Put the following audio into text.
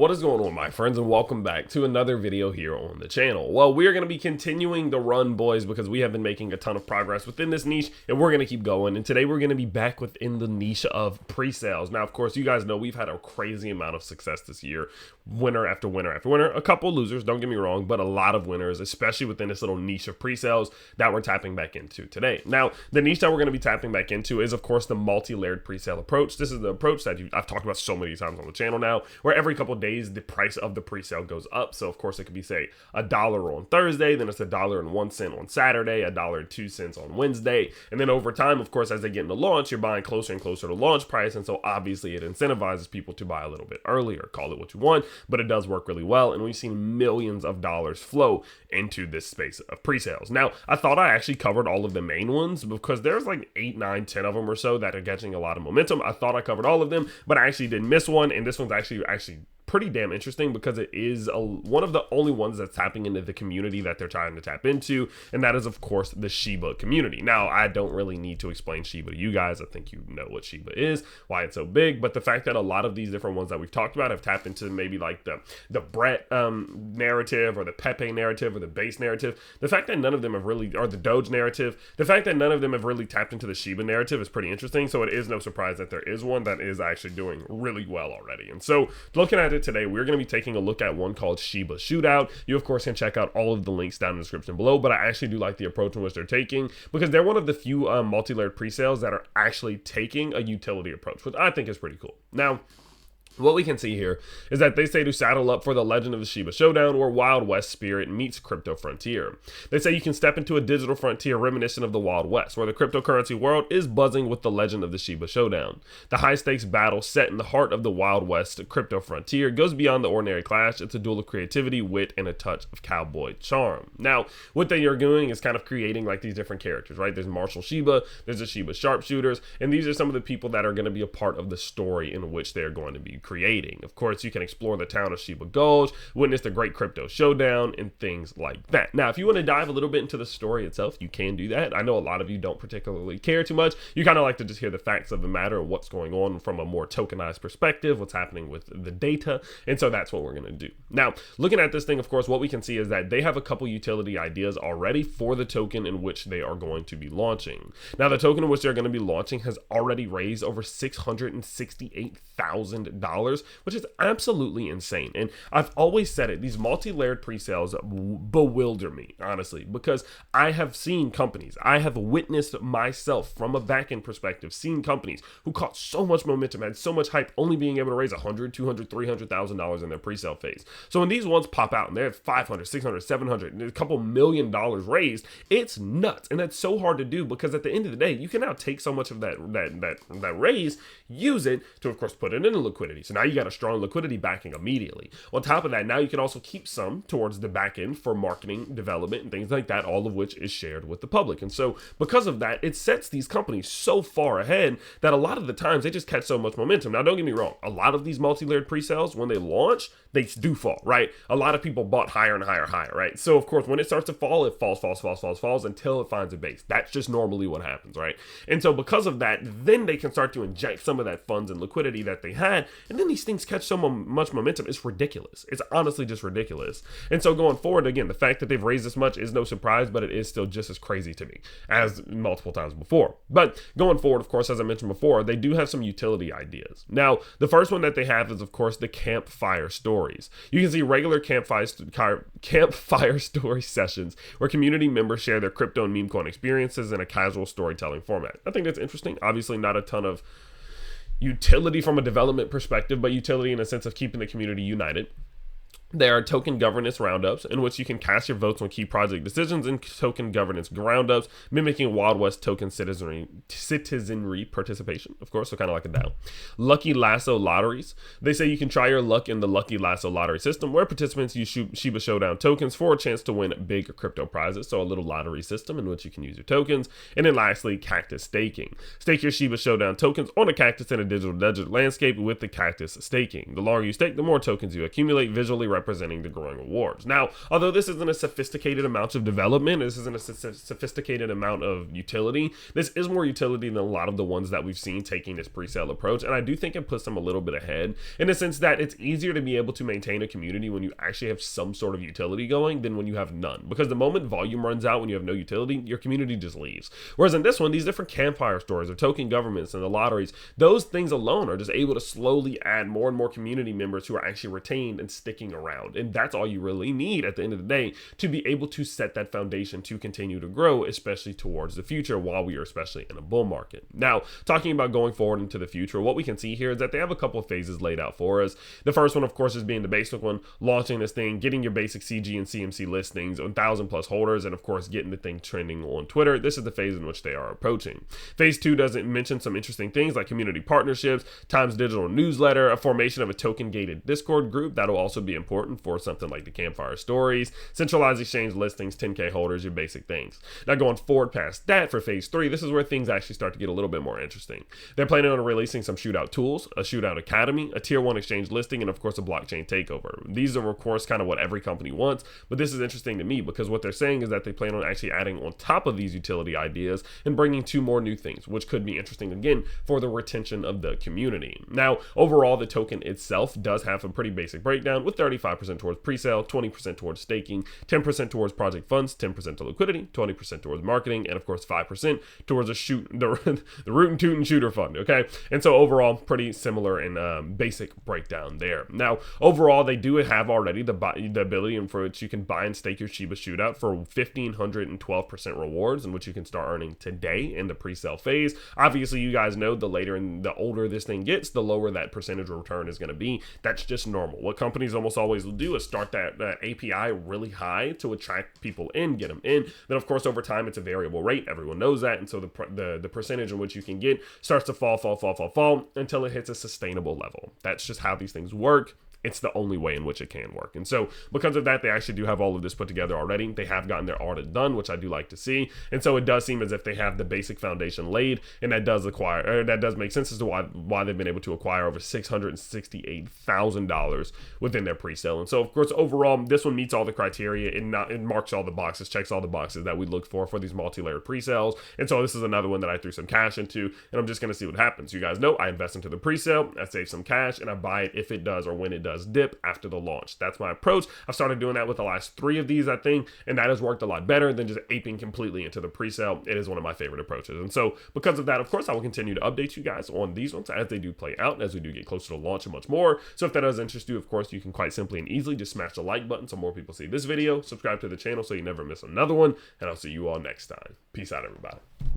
What is going on, my friends, and welcome back to another video here on the channel. Well, we are going to be continuing the run, boys, because we have been making a ton of progress within this niche, and we're going to keep going. And today we're going to be back within the niche of pre-sales. Now, of course, you guys know we've had a crazy amount of success this year, winner after winner after winner. A couple losers, don't get me wrong, but a lot of winners, especially within this little niche of pre-sales that we're tapping back into today. Now, the niche that we're going to be tapping back into is, of course, the multi-layered pre-sale approach. This is the approach that I've talked about so many times on the channel now, where every couple of days the price of the pre-sale goes up. So of course it could be, say, $1 on Thursday, then it's $1.01 on Saturday, $1.02 on Wednesday, and then over time, of course, as they get into launch, you're buying closer and closer to launch price, and so obviously it incentivizes people to buy a little bit earlier. Call it what you want, but it does work really well, and we've seen millions of dollars flow into this space of pre-sales. Now, I thought I actually covered all of the main ones because there's like 8, 9, 10 of them or so that are catching a lot of momentum. I thought I covered all of them, but I actually did miss one, and this one's actually pretty damn interesting because it is one of the only ones that's tapping into the community that they're trying to tap into, and that is, of course, the Shiba community. Now, I don't really need to explain Shiba to you guys. I think you know what Shiba is, why it's so big, but the fact that a lot of these different ones that we've talked about have tapped into maybe like the Brett narrative, or the Pepe narrative, or the base narrative, the fact that none of them have really, or the Doge narrative, the fact that none of them have really tapped into the Shiba narrative is pretty interesting. So it is no surprise that there is one that is actually doing really well already. And so looking at it today, we're going to be taking a look at one called Shiba Shootout. You, of course, can check out all of the links down in the description below, but I actually do like the approach in which they're taking because they're one of the few multi-layered pre-sales that are actually taking a utility approach, which I think is pretty cool. Now, what we can see here is that they say to saddle up for the legend of the Shiba Showdown, where Wild West spirit meets crypto frontier. They say you can step into a digital frontier reminiscent of the Wild West, where the cryptocurrency world is buzzing with the legend of the Shiba Showdown. The high-stakes battle set in the heart of the Wild West crypto frontier goes beyond the ordinary clash. It's a duel of creativity, wit, and a touch of cowboy charm. Now, what they are doing is kind of creating like these different characters, right? There's Marshall Shiba, there's the Shiba sharpshooters, and these are some of the people that are going to be a part of the story in which they're going to be creating. Of course, you can explore the town of Shiba Gulch, witness the great crypto showdown, and things like that. Now, if you want to dive a little bit into the story itself, you can do that. I know a lot of you don't particularly care too much. You kind of like to just hear the facts of the matter and what's going on from a more tokenized perspective, what's happening with the data, and so that's what we're going to do. Now, looking at this thing, of course, what we can see is that they have a couple utility ideas already for the token in which they are going to be launching. Now, the token in which they're going to be launching has already raised over $668,000, which is absolutely insane. And I've always said it, these multi-layered pre-sales bewilder me, honestly, because I have seen companies, I have witnessed myself from a back-end perspective, seen companies who caught so much momentum, had so much hype, only being able to raise $100,000, $200,000, $300,000 in their pre-sale phase. So when these ones pop out and they're $500,000, $600,000, $700,000, and a couple $1 million raised, it's nuts. And that's so hard to do because at the end of the day, you can now take so much of that raise, use it to, of course, put it into liquidity. So now you got a strong liquidity backing immediately. On top of that, now you can also keep some towards the back end for marketing, development, and things like that, all of which is shared with the public. And so because of that, it sets these companies so far ahead that a lot of the times they just catch so much momentum. Now, don't get me wrong. A lot of these multi-layered pre-sales, when they launch, they do fall, right? A lot of people bought higher and higher and higher, right? So of course, when it starts to fall, it falls until it finds a base. That's just normally what happens, right? And so because of that, then they can start to inject some of that funds and liquidity that they had, and then these things catch so much momentum. It's ridiculous. It's honestly just ridiculous. And so going forward, again, the fact that they've raised this much is no surprise, but it is still just as crazy to me as multiple times before. But going forward, of course, as I mentioned before, they do have some utility ideas. Now, the first one that they have is, of course, the campfire stories. You can see regular campfire story sessions where community members share their crypto and meme coin experiences in a casual storytelling format. I think that's interesting. Obviously, not a ton of utility from a development perspective, but utility in a sense of keeping the community united. There are token governance roundups in which you can cast your votes on key project decisions and token governance roundups, mimicking Wild West token citizenry participation, of course, so kind of like a DAO. Lucky Lasso lotteries. They say you can try your luck in the Lucky Lasso lottery system, where participants use Shiba Showdown tokens for a chance to win big crypto prizes, so a little lottery system in which you can use your tokens. And then lastly, cactus staking. Stake your Shiba Showdown tokens on a cactus in a digital desert landscape with the cactus staking. The longer you stake, the more tokens you accumulate, visually representing the growing rewards. Now, although this isn't a sophisticated amount of development, this isn't a sophisticated amount of utility, this is more utility than a lot of the ones that we've seen taking this pre-sale approach, and I do think it puts them a little bit ahead in the sense that it's easier to be able to maintain a community when you actually have some sort of utility going than when you have none, because the moment volume runs out when you have no utility, your community just leaves. Whereas in this one, these different campfire stores, the token governments, and the lotteries, those things alone are just able to slowly add more and more community members who are actually retained and sticking around, and that's all you really need at the end of the day to be able to set that foundation to continue to grow, especially towards the future while we are especially in a bull market. Now, talking about going forward into the future, what we can see here is that they have a couple of phases laid out for us. The first one, of course, is being the basic one, launching this thing, getting your basic CG and CMC listings, 1,000 plus holders, and of course getting the thing trending on Twitter. This is the phase in which they are approaching. Phase 2 doesn't mention some interesting things like community partnerships, Times digital newsletter, a formation of a token gated Discord group. That'll also be important for something like the campfire stories, centralized exchange listings, 10K holders, your basic things. Now going forward past that for phase 3, this is where things actually start to get a little bit more interesting. They're planning on releasing some shootout tools, a shootout academy, a tier 1 exchange listing, and of course a blockchain takeover. These are of course kind of what every company wants, but this is interesting to me because what they're saying is that they plan on actually adding on top of these utility ideas and bringing 2 more new things, which could be interesting again for the retention of the community. Now, overall, the token itself does have a pretty basic breakdown with 35% towards pre-sale, 20% towards staking, 10% towards project funds, 10% to liquidity, 20% towards marketing, and of course 5% towards the root and toot and shooter fund. Okay, and so overall, pretty similar in basic breakdown there. Now, overall, they do have already the ability in for which you can buy and stake your Shiba Shootout for 1,512% rewards, in which you can start earning today in the pre-sale phase. Obviously, you guys know the older this thing gets, the lower that percentage return is going to be. That's just normal. What companies almost always will do is start that API really high to attract people in, get them in. Then, of course, over time, it's a variable rate. Everyone knows that, and so the percentage in which you can get starts to fall until it hits a sustainable level. That's just how these things work. It's the only way in which it can work. And so because of that, they actually do have all of this put together already. They have gotten their audit done, which I do like to see. And so it does seem as if they have the basic foundation laid, and that does make sense as to why they've been able to acquire over $668,000 within their pre-sale. And so of course, overall, this one meets all the criteria. It marks all the boxes, checks all the boxes that we look for these multi-layered pre-sales. And so this is another one that I threw some cash into, and I'm just going to see what happens. You guys know I invest into the pre-sale, I save some cash, and I buy it if it does or when it does dip after the launch. That's my approach. I've started doing that with the last 3 of these, I think, and that has worked a lot better than just aping completely into the pre-sale. It is one of my favorite approaches. And so because of that, of course, I will continue to update you guys on these ones as they do play out, as we do get closer to launch and much more. So if that does interest you, of course, you can quite simply and easily just smash the like button so more people see this video, subscribe to the channel so you never miss another one, and I'll see you all next time. Peace out, everybody.